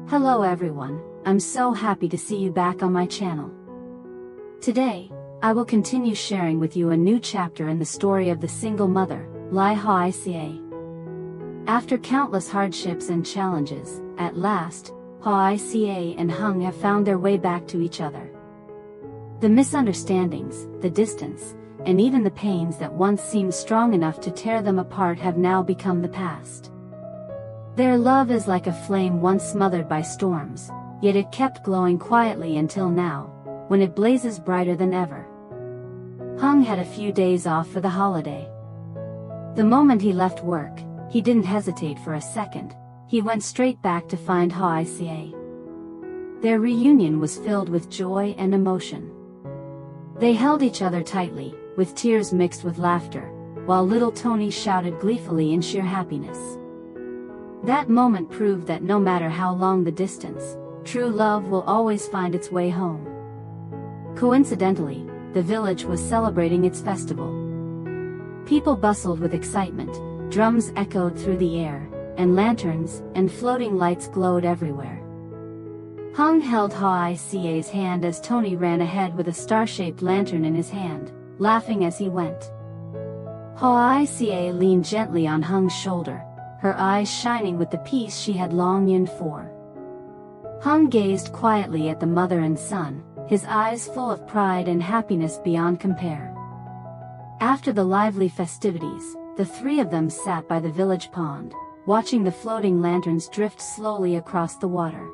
Hello everyone, I'm so happy to see you back on my channel. Today, I will continue sharing with you a new chapter in the story of the single mother, Lythieuca. After countless hardships and challenges, at last, Lythieuca and Hoai have found their way back to each other. The misunderstandings, the distance, and even the pains that once seemed strong enough to tear them apart have now become the past. Their love is like a flame once smothered by storms, yet it kept glowing quietly until now, when it blazes brighter than ever. Hoai had a few days off for the holiday. The moment he left work, he didn't hesitate for a second, he went straight back to find Lythieuca. Their reunion was filled with joy and emotion. They held each other tightly, with tears mixed with laughter, while little Tony shouted gleefully in sheer happiness. That moment proved that no matter how long the distance, true love will always find its way home. Coincidentally, the village was celebrating its festival. People bustled with excitement, drums echoed through the air, and lanterns and floating lights glowed everywhere. Hoai held Lythieuca's hand as Tony ran ahead with a star-shaped lantern in his hand, laughing as he went. Lythieuca leaned gently on Hoai's shoulder, her eyes shining with the peace she had long yearned for. Hoai gazed quietly at the mother and son, his eyes full of pride and happiness beyond compare. After the lively festivities, the three of them sat by the village pond, watching the floating lanterns drift slowly across the water.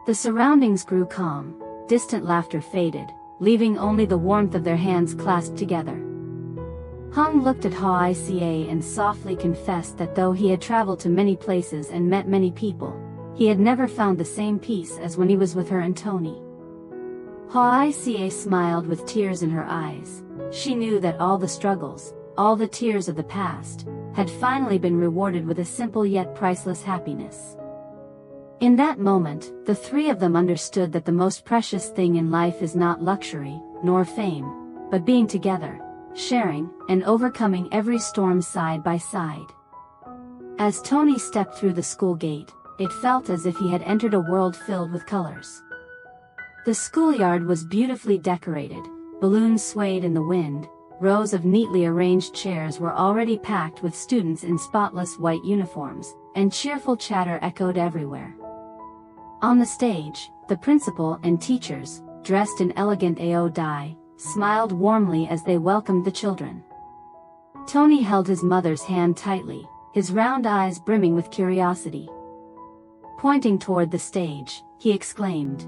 The surroundings grew calm, distant laughter faded, leaving only the warmth of their hands clasped together. Hoai looked at Lythieuca and softly confessed that though he had traveled to many places and met many people, he had never found the same peace as when he was with her and Tony. Lythieuca smiled with tears in her eyes. She knew that all the struggles, all the tears of the past, had finally been rewarded with a simple yet priceless happiness. In that moment, the three of them understood that the most precious thing in life is not luxury, nor fame, but being together, sharing, and overcoming every storm side by side. As Tony stepped through the school gate, it felt as if he had entered a world filled with colors. The schoolyard was beautifully decorated, balloons swayed in the wind, rows of neatly arranged chairs were already packed with students in spotless white uniforms, and cheerful chatter echoed everywhere. On the stage, the principal and teachers, dressed in elegant dye, smiled warmly as they welcomed the children. Tony held his mother's hand tightly, his round eyes brimming with curiosity. Pointing toward the stage, he exclaimed,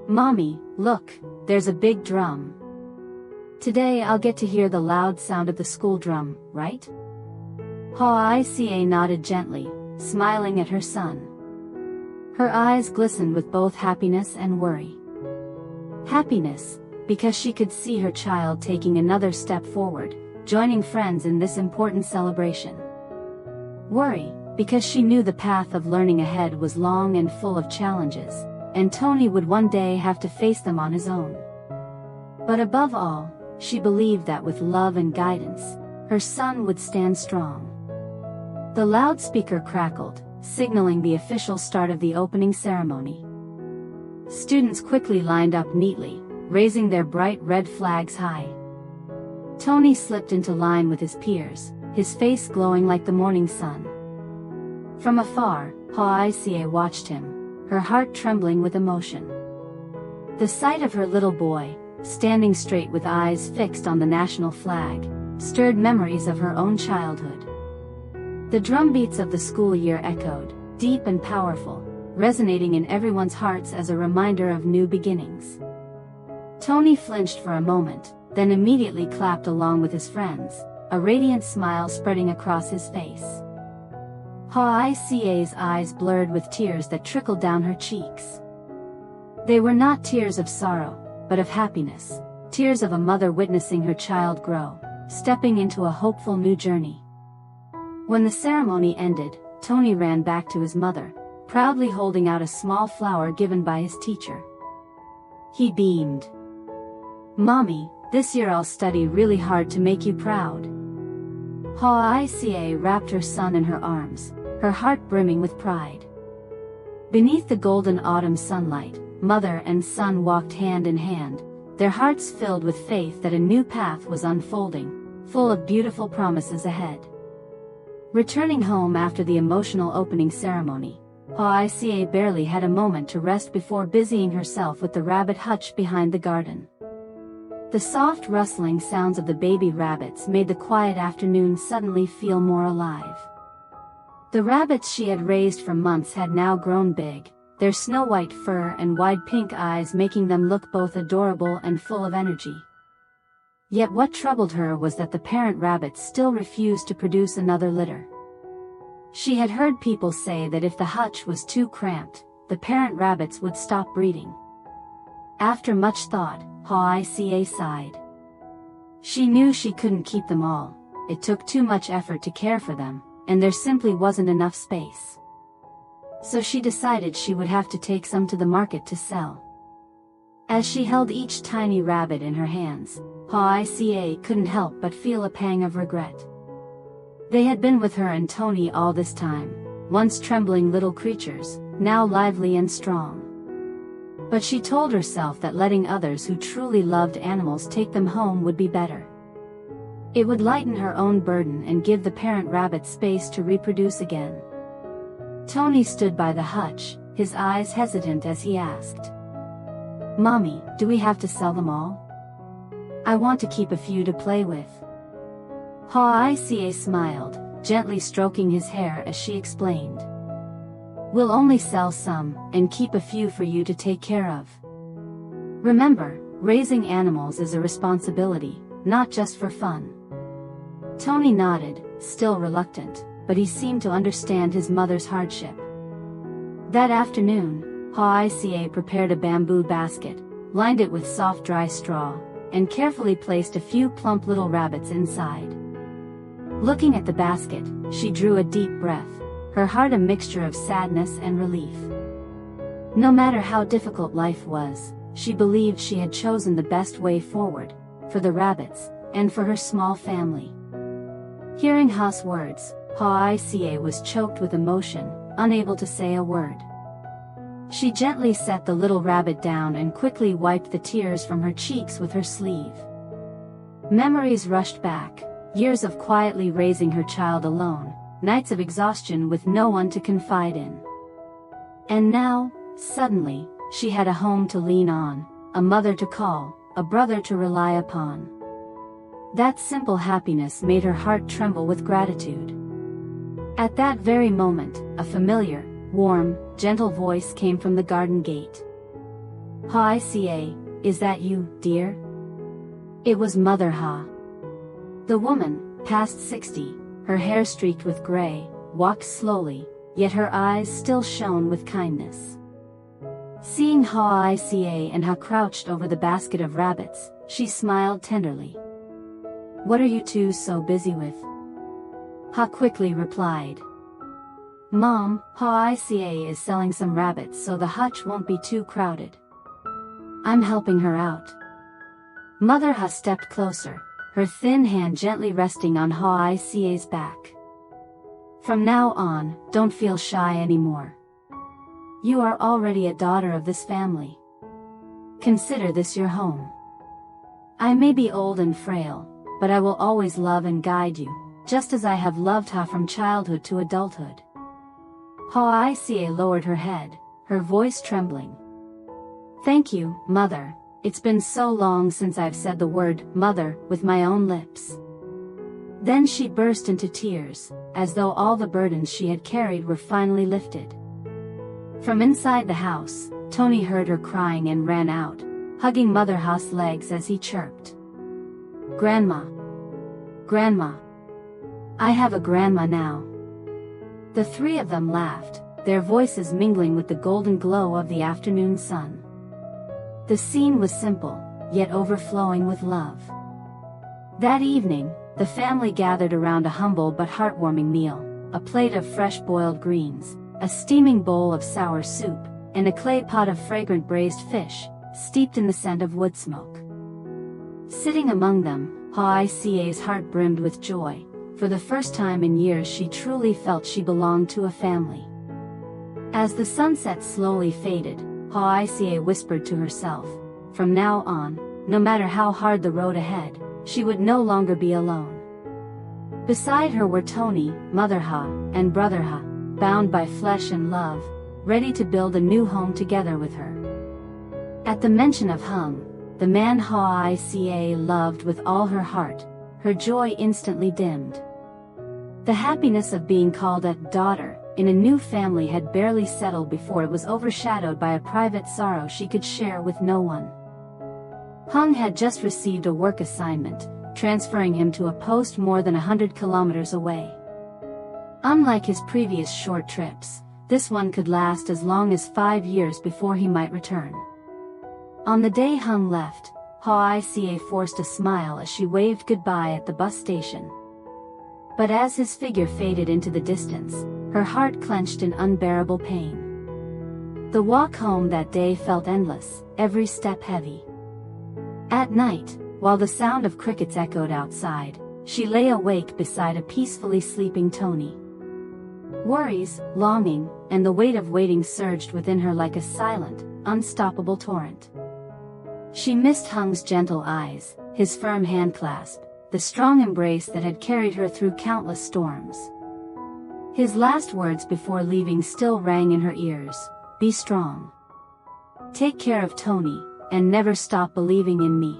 "Mommy, look, there's a big drum. Today I'll get to hear the loud sound of the school drum, right?" Lythieuca nodded gently, smiling at her son. Her eyes glistened with both happiness and worry. Happiness, because she could see her child taking another step forward, joining friends in this important celebration. Worry, because she knew the path of learning ahead was long and full of challenges, and Tony would one day have to face them on his own. But above all, she believed that with love and guidance, her son would stand strong. The loudspeaker crackled, signaling the official start of the opening ceremony. Students quickly lined up neatly, raising their bright red flags high. Tony slipped into line with his peers, his face glowing like the morning sun. From afar, Lythieuca watched him, her heart trembling with emotion. The sight of her little boy, standing straight with eyes fixed on the national flag, stirred memories of her own childhood. The drumbeats of the school year echoed, deep and powerful, resonating in everyone's hearts as a reminder of new beginnings. Tony flinched for a moment, then immediately clapped along with his friends, a radiant smile spreading across his face. Lythieuca's eyes blurred with tears that trickled down her cheeks. They were not tears of sorrow, but of happiness, tears of a mother witnessing her child grow, stepping into a hopeful new journey. When the ceremony ended, Tony ran back to his mother, proudly holding out a small flower given by his teacher. He beamed. "Mommy, this year I'll study really hard to make you proud." Lythieuca wrapped her son in her arms, her heart brimming with pride. Beneath the golden autumn sunlight, mother and son walked hand in hand, their hearts filled with faith that a new path was unfolding, full of beautiful promises ahead. Returning home after the emotional opening ceremony, Hoai barely had a moment to rest before busying herself with the rabbit hutch behind the garden. The soft rustling sounds of the baby rabbits made the quiet afternoon suddenly feel more alive. The rabbits she had raised for months had now grown big, their snow-white fur and wide pink eyes making them look both adorable and full of energy. Yet what troubled her was that the parent rabbits still refused to produce another litter. She had heard people say that if the hutch was too cramped, the parent rabbits would stop breeding. After much thought, Hoai sighed. She knew she couldn't keep them all, it took too much effort to care for them, and there simply wasn't enough space. So she decided she would have to take some to the market to sell. As she held each tiny rabbit in her hands, Hoai couldn't help but feel a pang of regret. They had been with her and Tony all this time, once trembling little creatures, now lively and strong. But she told herself that letting others who truly loved animals take them home would be better. It would lighten her own burden and give the parent rabbit space to reproduce again. Tony stood by the hutch, his eyes hesitant as he asked, "Mommy, do we have to sell them all? I want to keep a few to play with." Hoai smiled, gently stroking his hair as she explained, "We'll only sell some, and keep a few for you to take care of. Remember, raising animals is a responsibility, not just for fun." Tony nodded, still reluctant, but he seemed to understand his mother's hardship. That afternoon, Hoai prepared a bamboo basket, lined it with soft dry straw, and carefully placed a few plump little rabbits inside. Looking at the basket, she drew a deep breath, her heart a mixture of sadness and relief. No matter how difficult life was, she believed she had chosen the best way forward, for the rabbits, and for her small family. Hearing Ha's words, Hoai was choked with emotion, unable to say a word. She gently set the little rabbit down and quickly wiped the tears from her cheeks with her sleeve. Memories rushed back, years of quietly raising her child alone, nights of exhaustion with no one to confide in. And now, suddenly, she had a home to lean on, a mother to call, a brother to rely upon. That simple happiness made her heart tremble with gratitude. At that very moment, a familiar, warm, gentle voice came from the garden gate. "Hoai, is that you, dear?" It was Mother Ha. The woman, past 60, her hair streaked with gray, walked slowly, yet her eyes still shone with kindness. Seeing Hoai and Ha crouched over the basket of rabbits, she smiled tenderly. "What are you two so busy with?" Ha quickly replied. "Mom, Hoai is selling some rabbits so the hutch won't be too crowded. I'm helping her out." Mother Ha stepped closer, her thin hand gently resting on Hoai's back. "From now on, don't feel shy anymore. You are already a daughter of this family. Consider this your home. I may be old and frail, but I will always love and guide you, just as I have loved Ha from childhood to adulthood." Hoai lowered her head, her voice trembling. "Thank you, Mother, it's been so long since I've said the word, mother, with my own lips." Then she burst into tears, as though all the burdens she had carried were finally lifted. From inside the house, Tony heard her crying and ran out, hugging Mother Ha's legs as he chirped, "Grandma! Grandma! I have a grandma now." The three of them laughed, their voices mingling with the golden glow of the afternoon sun. The scene was simple, yet overflowing with love. That evening, the family gathered around a humble but heartwarming meal, a plate of fresh boiled greens, a steaming bowl of sour soup, and a clay pot of fragrant braised fish, steeped in the scent of wood smoke. Sitting among them, Hoai's heart brimmed with joy. For the first time in years she truly felt she belonged to a family. As the sunset slowly faded, Hoai whispered to herself, from now on, no matter how hard the road ahead, she would no longer be alone. Beside her were Tony, Mother Ha, and Brother Ha, bound by flesh and love, ready to build a new home together with her. At the mention of Hung, the man Hoai loved with all her heart, her joy instantly dimmed. The happiness of being called a daughter in a new family had barely settled before it was overshadowed by a private sorrow she could share with no one. Hung had just received a work assignment, transferring him to a post more than 100 kilometers away. Unlike his previous short trips, this one could last as long as 5 years before he might return. On the day Hung left, Hoai forced a smile as she waved goodbye at the bus station. But as his figure faded into the distance, her heart clenched in unbearable pain. The walk home that day felt endless, every step heavy. At night, while the sound of crickets echoed outside, she lay awake beside a peacefully sleeping Tony. Worries, longing, and the weight of waiting surged within her like a silent, unstoppable torrent. She missed Hung's gentle eyes, his firm handclasp, the strong embrace that had carried her through countless storms. His last words before leaving still rang in her ears, "Be strong. Take care of Tony, and never stop believing in me."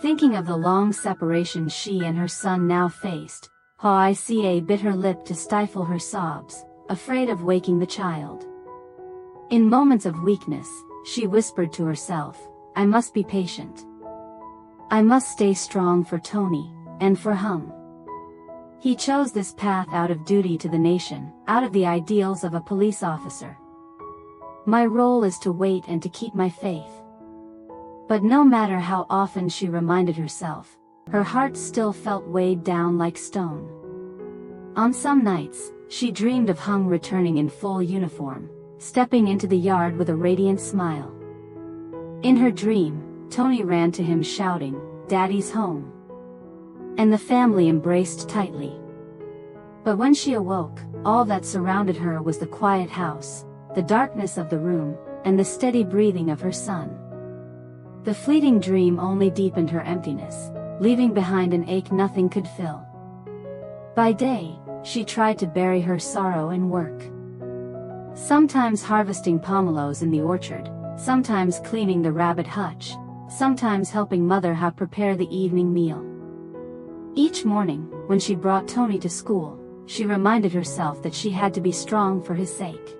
Thinking of the long separation she and her son now faced, Hoai bit her lip to stifle her sobs, afraid of waking the child. In moments of weakness, she whispered to herself, "I must be patient. I must stay strong for Tony, and for Hung." He chose this path out of duty to the nation, out of the ideals of a police officer. "My role is to wait and to keep my faith." But no matter how often she reminded herself, her heart still felt weighed down like stone. On some nights, she dreamed of Hung returning in full uniform, stepping into the yard with a radiant smile. In her dream, Tony ran to him shouting, "Daddy's home!" And the family embraced tightly. But when she awoke, all that surrounded her was the quiet house, the darkness of the room, and the steady breathing of her son. The fleeting dream only deepened her emptiness, leaving behind an ache nothing could fill. By day, she tried to bury her sorrow in work. Sometimes harvesting pomelos in the orchard, sometimes cleaning the rabbit hutch, sometimes helping Mother Ha prepare the evening meal. Each morning, when she brought Tony to school, she reminded herself that she had to be strong for his sake.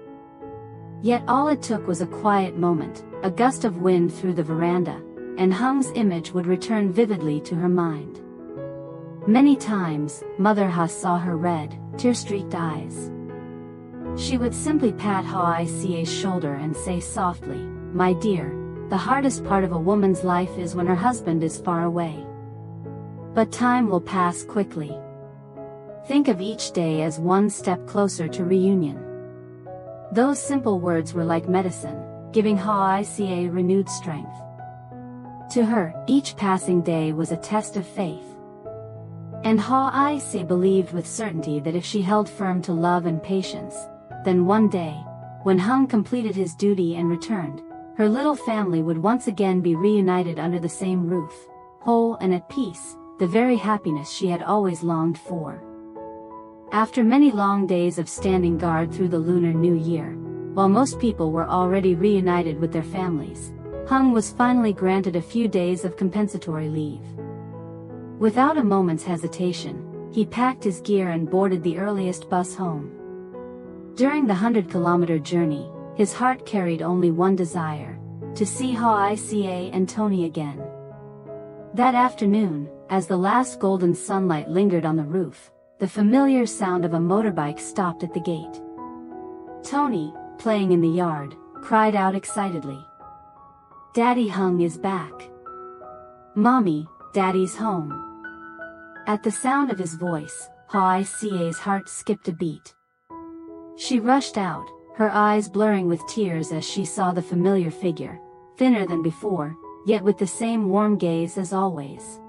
Yet all it took was a quiet moment, a gust of wind through the veranda, and Hung's image would return vividly to her mind. Many times, Mother Ha saw her red, tear-streaked eyes. She would simply pat Hoai's shoulder and say softly, "My dear, the hardest part of a woman's life is when her husband is far away. But time will pass quickly. Think of each day as one step closer to reunion." Those simple words were like medicine, giving Hoai renewed strength. To her, each passing day was a test of faith. And Hoai believed with certainty that if she held firm to love and patience, then one day, when Hung completed his duty and returned, her little family would once again be reunited under the same roof, whole and at peace, the very happiness she had always longed for. After many long days of standing guard through the Lunar New Year, while most people were already reunited with their families, Hung was finally granted a few days of compensatory leave. Without a moment's hesitation, he packed his gear and boarded the earliest bus home. During the 100-kilometer journey, his heart carried only one desire: to see Hoai and Tony again. That afternoon, as the last golden sunlight lingered on the roof, the familiar sound of a motorbike stopped at the gate. Tony, playing in the yard, cried out excitedly, "Daddy Hung is back! Mommy, Daddy's home!" At the sound of his voice, Hoai's heart skipped a beat. She rushed out, her eyes blurring with tears as she saw the familiar figure, thinner than before, yet with the same warm gaze as always.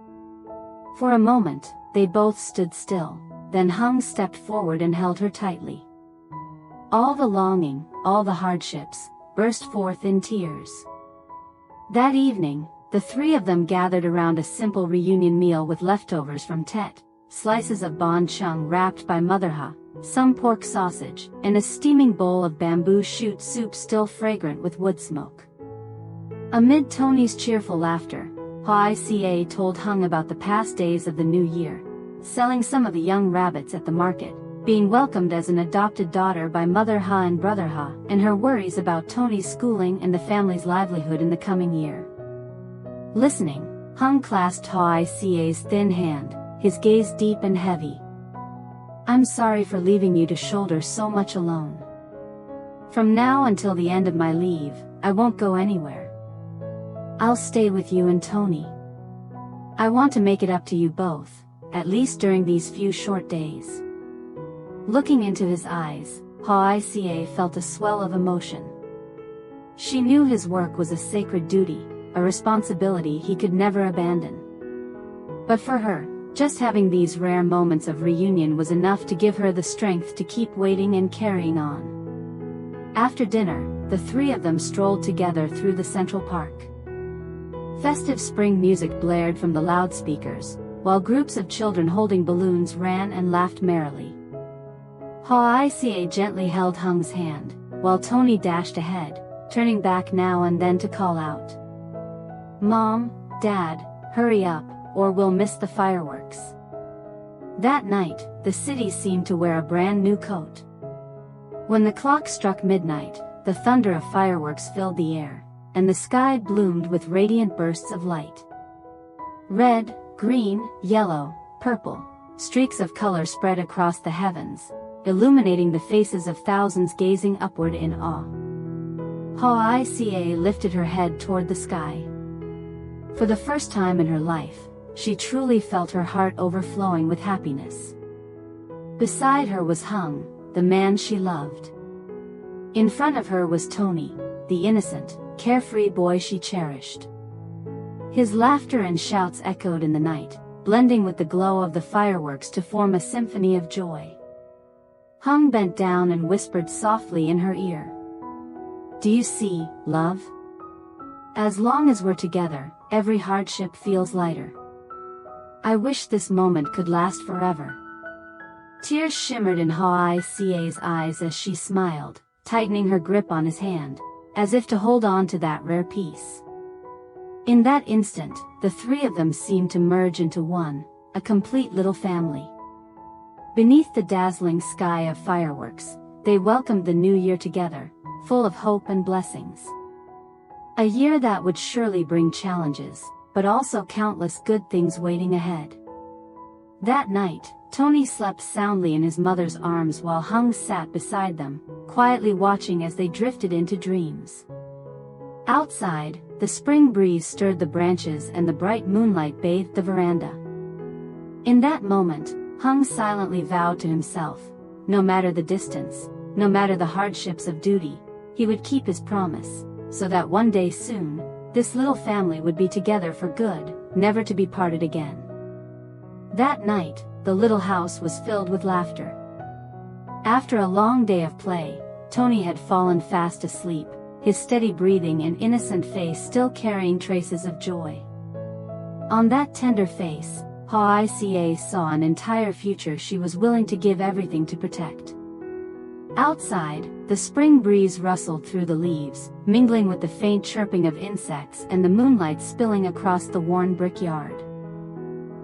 For a moment, they both stood still, then Hung stepped forward and held her tightly. All the longing, all the hardships, burst forth in tears. That evening, the three of them gathered around a simple reunion meal with leftovers from Tet, slices of bon chung wrapped by Mother Ha, some pork sausage, and a steaming bowl of bamboo shoot soup still fragrant with wood smoke. Amid Tony's cheerful laughter, Hoai told Hung about the past days of the new year, selling some of the young rabbits at the market, being welcomed as an adopted daughter by Mother Ha and Brother Ha, and her worries about Tony's schooling and the family's livelihood in the coming year. Listening, Hung clasped Hoai's thin hand, his gaze deep and heavy. "I'm sorry for leaving you to shoulder so much alone. From now until the end of my leave, I won't go anywhere. I'll stay with you and Tony. I want to make it up to you both, at least during these few short days." Looking into his eyes, Hoai felt a swell of emotion. She knew his work was a sacred duty, a responsibility he could never abandon. But for her, just having these rare moments of reunion was enough to give her the strength to keep waiting and carrying on. After dinner, the three of them strolled together through the Central Park. Festive spring music blared from the loudspeakers, while groups of children holding balloons ran and laughed merrily. Hoai gently held Hung's hand, while Tony dashed ahead, turning back now and then to call out, "Mom, Dad, hurry up, or we'll miss the fireworks." That night, the city seemed to wear a brand new coat. When the clock struck midnight, the thunder of fireworks filled the air, and the sky bloomed with radiant bursts of light. Red, green, yellow, purple, streaks of color spread across the heavens, illuminating the faces of thousands gazing upward in awe. Hoai lifted her head toward the sky. For the first time in her life, she truly felt her heart overflowing with happiness. Beside her was Hung, the man she loved. In front of her was Tony, the innocent, carefree boy she cherished. His laughter and shouts echoed in the night, blending with the glow of the fireworks to form a symphony of joy. Hung bent down and whispered softly in her ear, "Do you see, love? As long as we're together, every hardship feels lighter. I wish this moment could last forever." Tears shimmered in Hoai's eyes as she smiled, tightening her grip on his hand, as if to hold on to that rare peace. In that instant, the three of them seemed to merge into one, a complete little family. Beneath the dazzling sky of fireworks, they welcomed the new year together, full of hope and blessings. A year that would surely bring challenges, but also countless good things waiting ahead. That night, Tony slept soundly in his mother's arms while Hung sat beside them, quietly watching as they drifted into dreams. Outside, the spring breeze stirred the branches and the bright moonlight bathed the veranda. In that moment, Hung silently vowed to himself, no matter the distance, no matter the hardships of duty, he would keep his promise, so that one day soon, this little family would be together for good, never to be parted again. That night, the little house was filled with laughter. After a long day of play, Tony had fallen fast asleep, his steady breathing and innocent face still carrying traces of joy. On that tender face, Hoai saw an entire future she was willing to give everything to protect. Outside, the spring breeze rustled through the leaves, mingling with the faint chirping of insects and the moonlight spilling across the worn brick yard.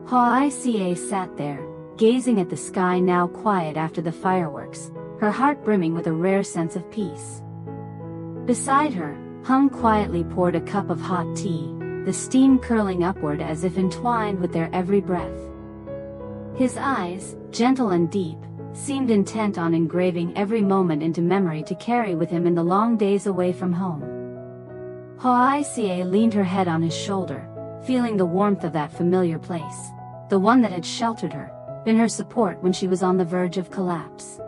Hoai sat there, gazing at the sky now quiet after the fireworks, her heart brimming with a rare sense of peace. Beside her, Hung quietly poured a cup of hot tea, the steam curling upward as if entwined with their every breath. His eyes, gentle and deep, seemed intent on engraving every moment into memory to carry with him in the long days away from home. Hoai leaned her head on his shoulder, feeling the warmth of that familiar place, the one that had sheltered her, been her support when she was on the verge of collapse.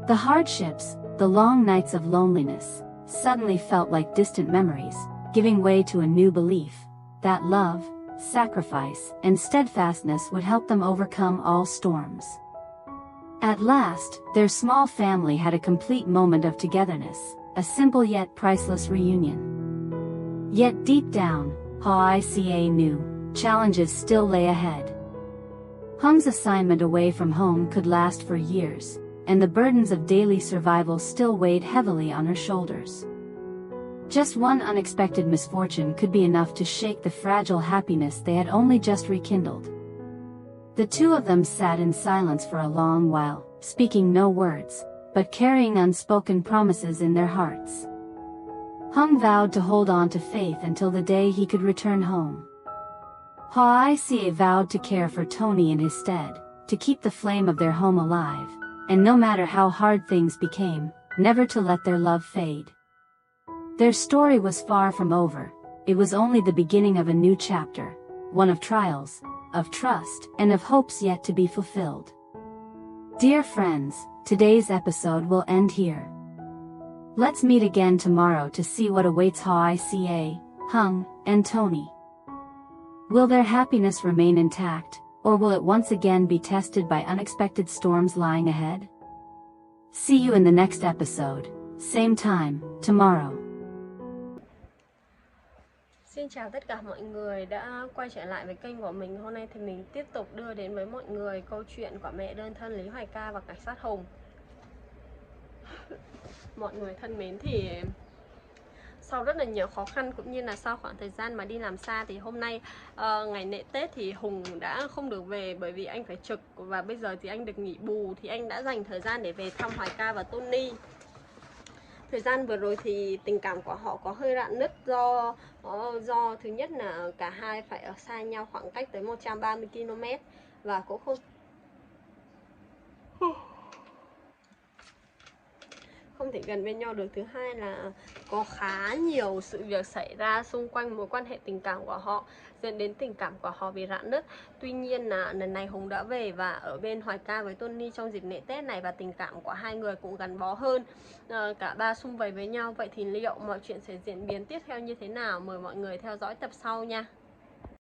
The hardships, the long nights of loneliness, suddenly felt like distant memories, giving way to a new belief that love, sacrifice, and steadfastness would help them overcome all storms. At last, their small family had a complete moment of togetherness, a simple yet priceless reunion. Yet deep down, Hoai knew, challenges still lay ahead. Hung's assignment away from home could last for years, and the burdens of daily survival still weighed heavily on her shoulders. Just one unexpected misfortune could be enough to shake the fragile happiness they had only just rekindled. The two of them sat in silence for a long while, speaking no words, but carrying unspoken promises in their hearts. Hung vowed to hold on to faith until the day he could return home. Hoai vowed to care for Tony in his stead, to keep the flame of their home alive, and no matter how hard things became, never to let their love fade. Their story was far from over. It was only the beginning of a new chapter, one of trials, of trust, and of hopes yet to be fulfilled. Dear friends, today's episode will end here. Let's meet again tomorrow to see what awaits Hoai, Hung, and Tony. Will their happiness remain intact, or will it once again be tested by unexpected storms lying ahead? See you in the next episode, same time, tomorrow. Xin chào tất cả mọi người đã quay trở lại với kênh của mình. Hôm nay thì mình tiếp tục đưa đến với mọi người câu chuyện của mẹ đơn thân Lythieuca và cảnh sát Hùng. Mọi người thân mến, thì sau rất là nhiều khó khăn cũng như là sau khoảng thời gian mà đi làm xa thì hôm nay ngày lễ Tết thì Hùng đã không được về bởi vì anh phải trực, và bây giờ thì anh được nghỉ bù thì anh đã dành thời gian để về thăm Hoài ca và Tony. Thời gian vừa rồi thì tình cảm của họ có hơi rạn nứt do thứ nhất là cả hai phải ở xa nhau khoảng cách tới 130 km và cũng không thể gần bên nhau được. Thứ hai là có khá nhiều sự việc xảy ra xung quanh mối quan hệ tình cảm của họ, dẫn đến tình cảm của họ bị rạn nứt. Tuy nhiên là lần này Hùng đã về và ở bên Hoài ca với Tony trong dịp lễ Tết này, và tình cảm của hai người cũng gắn bó hơn. Cả ba sum vầy với nhau. Vậy thì liệu mọi chuyện sẽ diễn biến tiếp theo như thế nào? Mời mọi người theo dõi tập sau nha.